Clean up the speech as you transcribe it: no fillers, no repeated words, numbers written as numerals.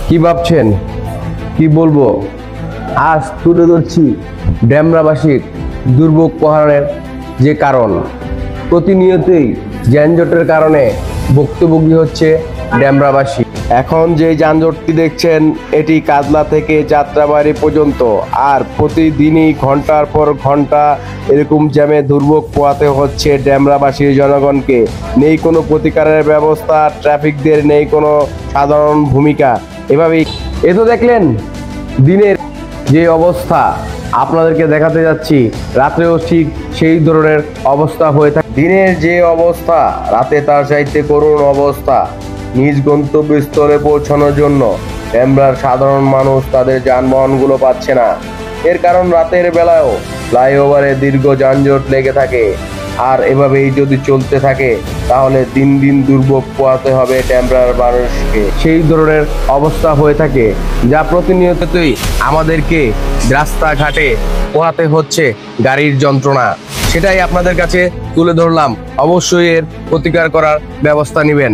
কি ভাবছেন, কি বলবো? আজ তুলে ধরছি ডেমরাবাসীর দুর্ভোগ পোহানোর যে কারণ। প্রতিনিয়তই যানজটের কারণে ভুক্তভোগী হচ্ছে ডেমরাবাসী। এখন যে যানজটটি দেখছেন এটি কাজলা থেকে যাত্রাবাড়ি পর্যন্ত, আর প্রতিদিনই ঘন্টার পর ঘন্টা এরকম জ্যামে দুর্ভোগ পোহাতে হচ্ছে ডেমরাবাসীর জনগণকে। নেই কোনো প্রতিকারের ব্যবস্থা, ট্রাফিকদের নেই কোনো সাধারণ ভূমিকা। এভাবেই তো দেখলেন দিনের যে অবস্থা, আপনাদেরকে দেখাতে যাচ্ছি রাত্রেও ঠিক সেই ধরনের অবস্থা হয়ে থাকে। দিনের যে অবস্থা, রাতে তার চাইতে করুণ অবস্থা। নিজ গন্তব্যস্থলে পৌঁছানোর জন্য ডেমরার সাধারণ মানুষ তাদের যানবাহনগুলো পাচ্ছে না। এর কারণ রাতের বেলায়ও ফ্লাইওভারে দীর্ঘ যানজট লেগে থাকে। আর এভাবেই যদি চলতে থাকে তাহলে দিন দিন দুর্ভোগ পোহাতে হবে ডেমরার মানুষকে। সেই ধরনের অবস্থা হয়ে থাকে যা প্রতিনিয়তই আমাদেরকে রাস্তাঘাটে পোহাতে হচ্ছে গাড়ির যন্ত্রণা। সেটাই আপনাদের কাছে তুলে ধরলাম। অবশ্যই এর প্রতিকার করার ব্যবস্থা নেবেন।